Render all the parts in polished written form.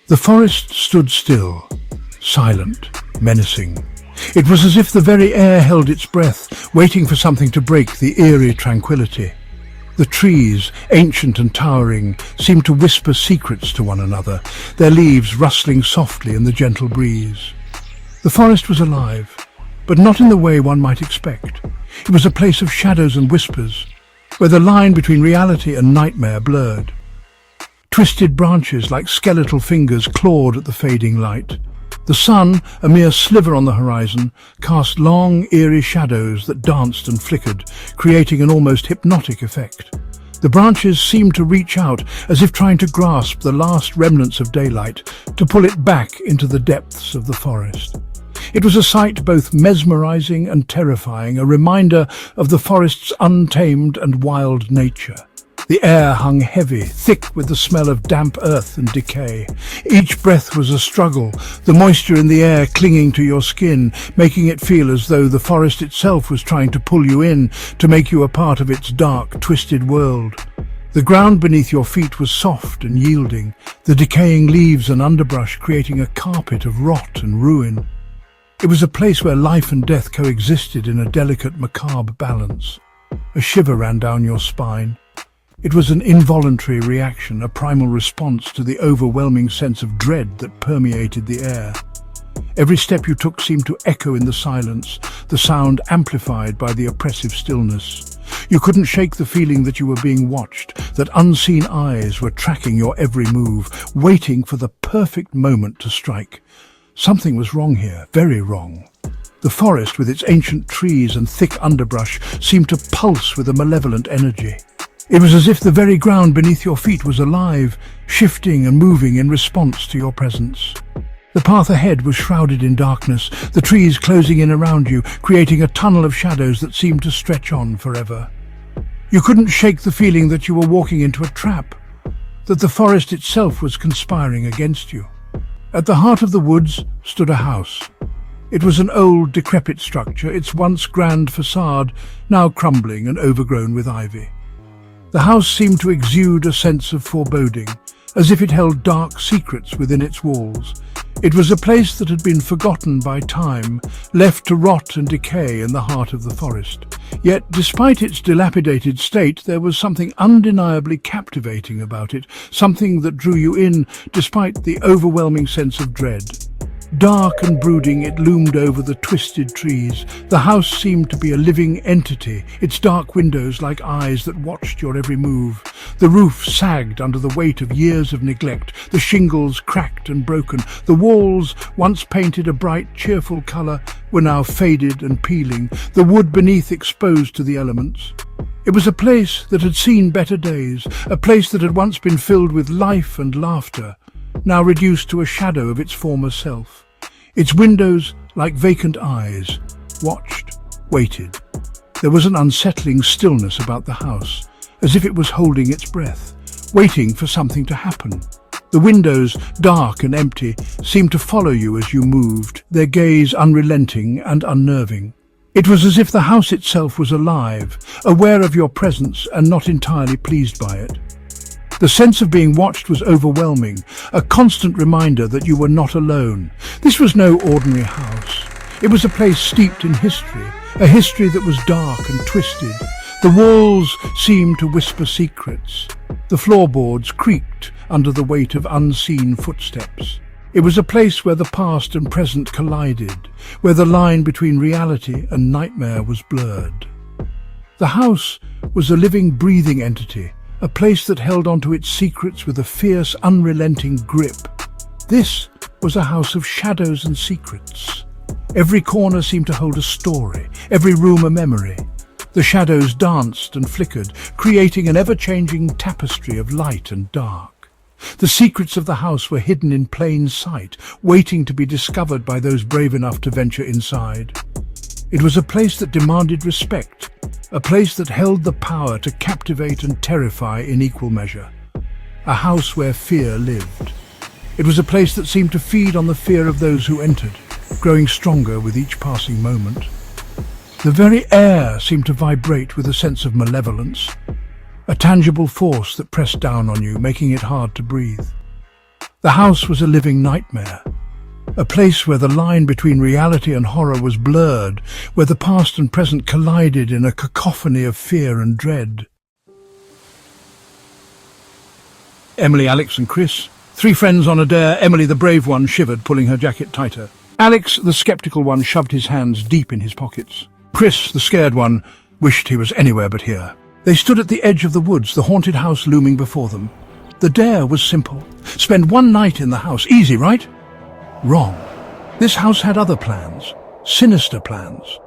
The forest stood still, silent, menacing. It was as if the very air held its breath, waiting for something to break the eerie tranquility. The trees, ancient and towering, seemed to whisper secrets to one another, their leaves rustling softly in the gentle breeze. The forest was alive, but not in the way one might expect. It was a place of shadows and whispers, where the line between reality and nightmare blurred. Twisted branches like skeletal fingers clawed at the fading light. The sun, a mere sliver on the horizon, cast long, eerie shadows that danced and flickered, creating an almost hypnotic effect. The branches seemed to reach out, as if trying to grasp the last remnants of daylight, to pull it back into the depths of the forest. It was a sight both mesmerizing and terrifying, a reminder of the forest's untamed and wild nature. The air hung heavy, thick with the smell of damp earth and decay. Each breath was a struggle, the moisture in the air clinging to your skin, making it feel as though the forest itself was trying to pull you in, to make you a part of its dark, twisted world. The ground beneath your feet was soft and yielding, the decaying leaves and underbrush creating a carpet of rot and ruin. It was a place where life and death coexisted in a delicate, macabre balance. A shiver ran down your spine. It was an involuntary reaction, a primal response to the overwhelming sense of dread that permeated the air. Every step you took seemed to echo in the silence, the sound amplified by the oppressive stillness. You couldn't shake the feeling that you were being watched, that unseen eyes were tracking your every move, waiting for the perfect moment to strike. Something was wrong here, very wrong. The forest, with its ancient trees and thick underbrush, seemed to pulse with a malevolent energy. It was as if the very ground beneath your feet was alive, shifting and moving in response to your presence. The path ahead was shrouded in darkness, the trees closing in around you, creating a tunnel of shadows that seemed to stretch on forever. You couldn't shake the feeling that you were walking into a trap, that the forest itself was conspiring against you. At the heart of the woods stood a house. It was an old, decrepit structure, its once grand facade now crumbling and overgrown with ivy. The house seemed to exude a sense of foreboding, as if it held dark secrets within its walls. It was a place that had been forgotten by time, left to rot and decay in the heart of the forest. Yet, despite its dilapidated state, there was something undeniably captivating about it, something that drew you in despite the overwhelming sense of dread. Dark and brooding, it loomed over the twisted trees. The house seemed to be a living entity, its dark windows like eyes that watched your every move. The roof sagged under the weight of years of neglect, the shingles cracked and broken. The walls, once painted a bright, cheerful colour, were now faded and peeling, the wood beneath exposed to the elements. It was a place that had seen better days, a place that had once been filled with life and laughter, now reduced to a shadow of its former self. Its windows, like vacant eyes, watched, waited. There was an unsettling stillness about the house, as if it was holding its breath, waiting for something to happen. The windows, dark and empty, seemed to follow you as you moved, their gaze unrelenting and unnerving. It was as if the house itself was alive, aware of your presence and not entirely pleased by it. The sense of being watched was overwhelming, a constant reminder that you were not alone. This was no ordinary house. It was a place steeped in history, a history that was dark and twisted. The walls seemed to whisper secrets. The floorboards creaked under the weight of unseen footsteps. It was a place where the past and present collided, where the line between reality and nightmare was blurred. The house was a living, breathing entity, a place that held onto its secrets with a fierce, unrelenting grip. This was a house of shadows and secrets. Every corner seemed to hold a story, every room a memory. The shadows danced and flickered, creating an ever-changing tapestry of light and dark. The secrets of the house were hidden in plain sight, waiting to be discovered by those brave enough to venture inside. It was a place that demanded respect, a place that held the power to captivate and terrify in equal measure. A house where fear lived. It was a place that seemed to feed on the fear of those who entered, growing stronger with each passing moment. The very air seemed to vibrate with a sense of malevolence, a tangible force that pressed down on you, making it hard to breathe. The house was a living nightmare, a place where the line between reality and horror was blurred, where the past and present collided in a cacophony of fear and dread. Emily, Alex and Chris, three friends on a dare. Emily, the brave one, shivered, pulling her jacket tighter. Alex, the skeptical one, shoved his hands deep in his pockets. Chris, the scared one, wished he was anywhere but here. They stood at the edge of the woods, the haunted house looming before them. The dare was simple. Spend one night in the house. Easy, right? Wrong. This house had other plans. Sinister plans.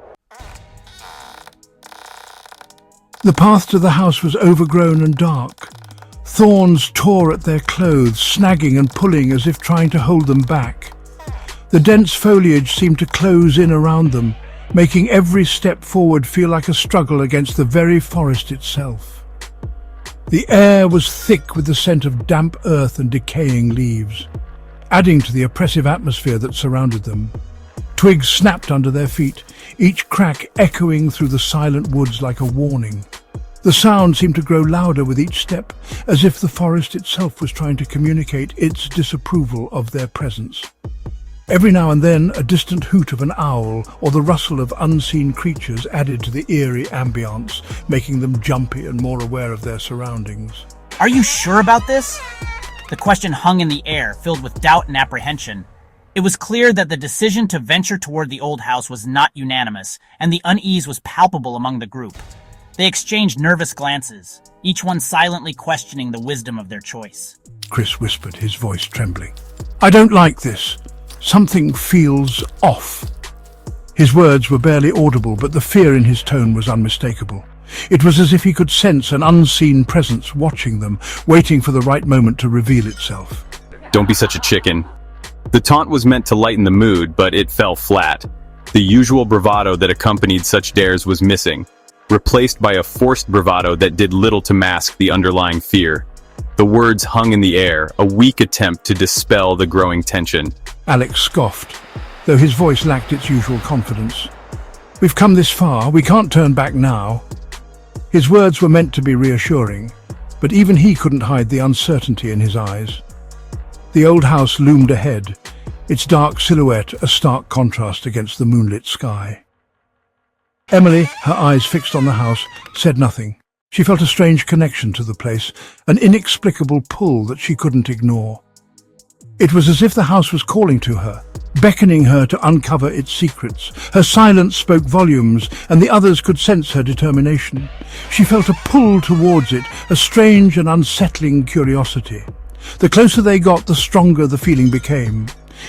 The path to the house was overgrown and dark. Thorns tore at their clothes, snagging and pulling as if trying to hold them back. The dense foliage seemed to close in around them, making every step forward feel like a struggle against the very forest itself. The air was thick with the scent of damp earth and decaying leaves, adding to the oppressive atmosphere that surrounded them. Twigs snapped under their feet, each crack echoing through the silent woods like a warning. The sound seemed to grow louder with each step, as if the forest itself was trying to communicate its disapproval of their presence. Every now and then, a distant hoot of an owl or the rustle of unseen creatures added to the eerie ambience, making them jumpy and more aware of their surroundings. Are you sure about this? The question hung in the air, filled with doubt and apprehension. It was clear that the decision to venture toward the old house was not unanimous, and the unease was palpable among the group. They exchanged nervous glances, each one silently questioning the wisdom of their choice. Chris whispered, his voice trembling. "I don't like this. Something feels off." His words were barely audible, but the fear in his tone was unmistakable. It was as if he could sense an unseen presence watching them, waiting for the right moment to reveal itself. Don't be such a chicken. The taunt was meant to lighten the mood, but it fell flat. The usual bravado that accompanied such dares was missing, replaced by a forced bravado that did little to mask the underlying fear. The words hung in the air, a weak attempt to dispel the growing tension. Alex scoffed, though his voice lacked its usual confidence. "We've come this far, we can't turn back now." His words were meant to be reassuring, but even he couldn't hide the uncertainty in his eyes. The old house loomed ahead, its dark silhouette a stark contrast against the moonlit sky. Emily, her eyes fixed on the house, said nothing. She felt a strange connection to the place, an inexplicable pull that she couldn't ignore. It was as if the house was calling to her, beckoning her to uncover its secrets. Her silence spoke volumes, and the others could sense her determination. She felt a pull towards it, a strange and unsettling curiosity. The closer they got, the stronger the feeling became.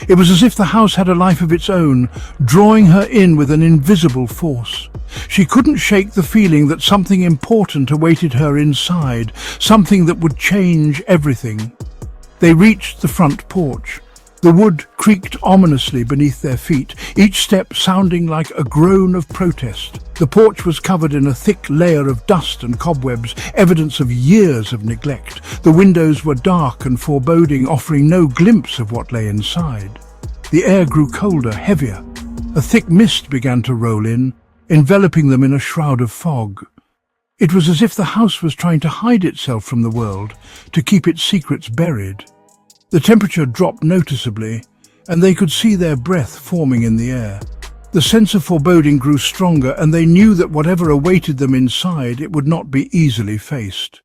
It was as if the house had a life of its own, drawing her in with an invisible force. She couldn't shake the feeling that something important awaited her inside, something that would change everything. They reached the front porch. The wood creaked ominously beneath their feet, each step sounding like a groan of protest. The porch was covered in a thick layer of dust and cobwebs, evidence of years of neglect. The windows were dark and foreboding, offering no glimpse of what lay inside. The air grew colder, heavier. A thick mist began to roll in, enveloping them in a shroud of fog. It was as if the house was trying to hide itself from the world, to keep its secrets buried. The temperature dropped noticeably, and they could see their breath forming in the air. The sense of foreboding grew stronger, and they knew that whatever awaited them inside, it would not be easily faced.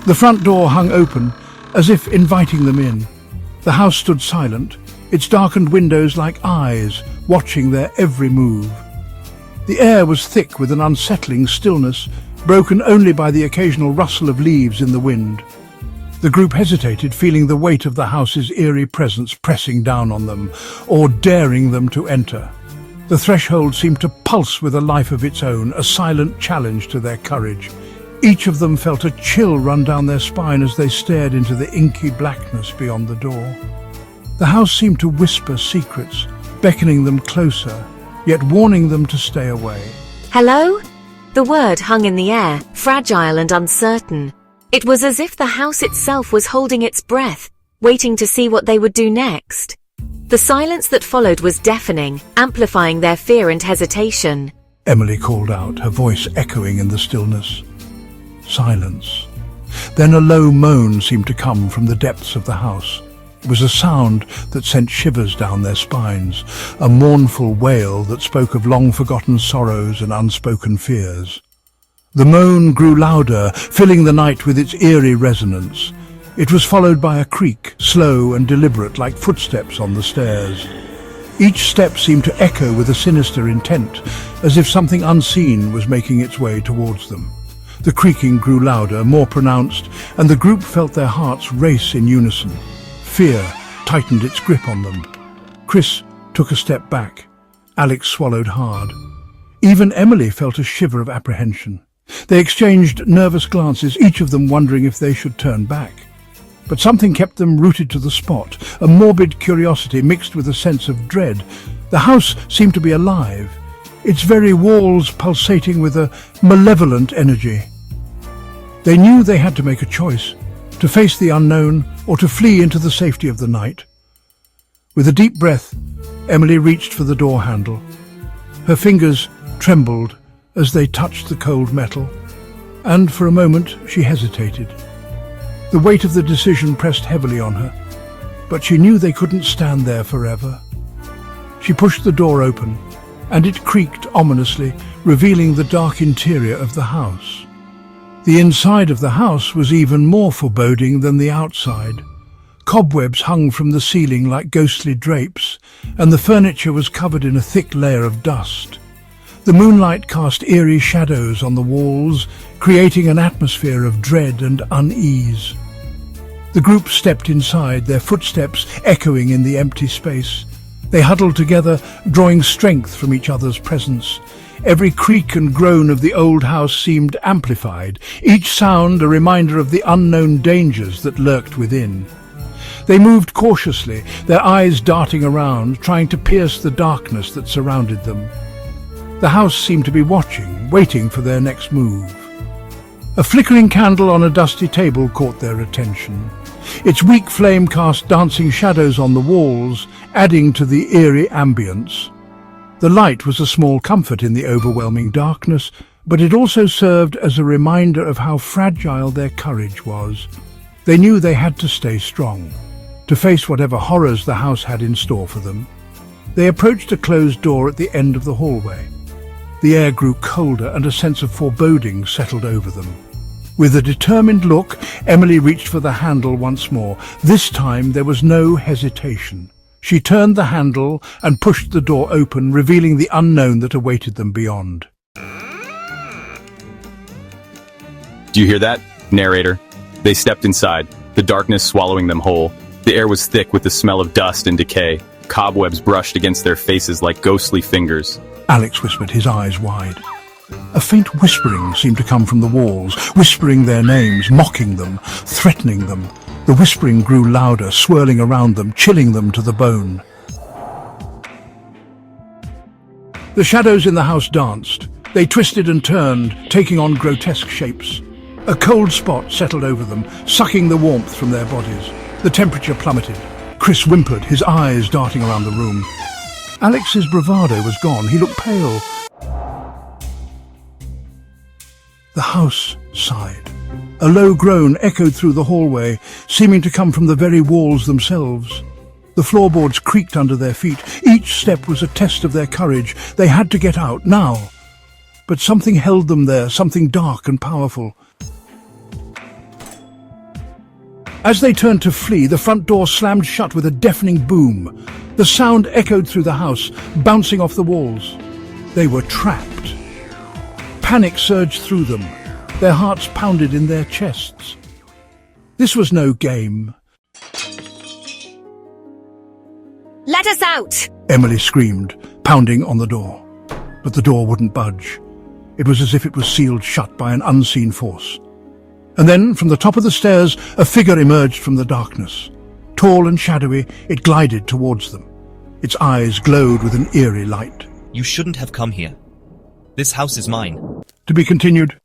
The front door hung open, as if inviting them in. The house stood silent, its darkened windows like eyes, watching their every move. The air was thick with an unsettling stillness, broken only by the occasional rustle of leaves in the wind. The group hesitated, feeling the weight of the house's eerie presence pressing down on them, or daring them to enter. The threshold seemed to pulse with a life of its own, a silent challenge to their courage. Each of them felt a chill run down their spine as they stared into the inky blackness beyond the door. The house seemed to whisper secrets, beckoning them closer, yet warning them to stay away. "Hello?" The word hung in the air, fragile and uncertain. It was as if the house itself was holding its breath, waiting to see what they would do next. The silence that followed was deafening, amplifying their fear and hesitation. Emily called out, her voice echoing in the stillness. Silence. Then a low moan seemed to come from the depths of the house. It was a sound that sent shivers down their spines, a mournful wail that spoke of long-forgotten sorrows and unspoken fears. The moan grew louder, filling the night with its eerie resonance. It was followed by a creak, slow and deliberate, like footsteps on the stairs. Each step seemed to echo with a sinister intent, as if something unseen was making its way towards them. The creaking grew louder, more pronounced, and the group felt their hearts race in unison. Fear tightened its grip on them. Chris took a step back. Alex swallowed hard. Even Emily felt a shiver of apprehension. They exchanged nervous glances, each of them wondering if they should turn back. But something kept them rooted to the spot, a morbid curiosity mixed with a sense of dread. The house seemed to be alive, its very walls pulsating with a malevolent energy. They knew they had to make a choice, to face the unknown or to flee into the safety of the night. With a deep breath, Emily reached for the door handle. Her fingers trembled as they touched the cold metal, and for a moment she hesitated. The weight of the decision pressed heavily on her, but she knew they couldn't stand there forever. She pushed the door open, and it creaked ominously, revealing the dark interior of the house. The inside of the house was even more foreboding than the outside. Cobwebs hung from the ceiling like ghostly drapes, and the furniture was covered in a thick layer of dust. The moonlight cast eerie shadows on the walls, creating an atmosphere of dread and unease. The group stepped inside, their footsteps echoing in the empty space. They huddled together, drawing strength from each other's presence. Every creak and groan of the old house seemed amplified, each sound a reminder of the unknown dangers that lurked within. They moved cautiously, their eyes darting around, trying to pierce the darkness that surrounded them. The house seemed to be watching, waiting for their next move. A flickering candle on a dusty table caught their attention. Its weak flame cast dancing shadows on the walls, adding to the eerie ambience. The light was a small comfort in the overwhelming darkness, but it also served as a reminder of how fragile their courage was. They knew they had to stay strong, to face whatever horrors the house had in store for them. They approached a closed door at the end of the hallway. The air grew colder and a sense of foreboding settled over them. With a determined look, Emily reached for the handle once more. This time there was no hesitation. She turned the handle and pushed the door open, revealing the unknown that awaited them beyond. Do you hear that, narrator? They stepped inside, the darkness swallowing them whole. The air was thick with the smell of dust and decay. Cobwebs brushed against their faces like ghostly fingers. Alex whispered, his eyes wide. A faint whispering seemed to come from the walls, whispering their names, mocking them, threatening them. The whispering grew louder, swirling around them, chilling them to the bone. The shadows in the house danced. They twisted and turned, taking on grotesque shapes. A cold spot settled over them, sucking the warmth from their bodies. The temperature plummeted. Chris whimpered, his eyes darting around the room. Alex's bravado was gone. He looked pale. The house sighed. A low groan echoed through the hallway, seeming to come from the very walls themselves. The floorboards creaked under their feet. Each step was a test of their courage. They had to get out, now. But something held them there, something dark and powerful. As they turned to flee, the front door slammed shut with a deafening boom. The sound echoed through the house, bouncing off the walls. They were trapped. Panic surged through them. Their hearts pounded in their chests. This was no game. Let us out! Emily screamed, pounding on the door. But the door wouldn't budge. It was as if it was sealed shut by an unseen force. And then, from the top of the stairs, a figure emerged from the darkness. Tall and shadowy, it glided towards them. Its eyes glowed with an eerie light. You shouldn't have come here. This house is mine. To be continued.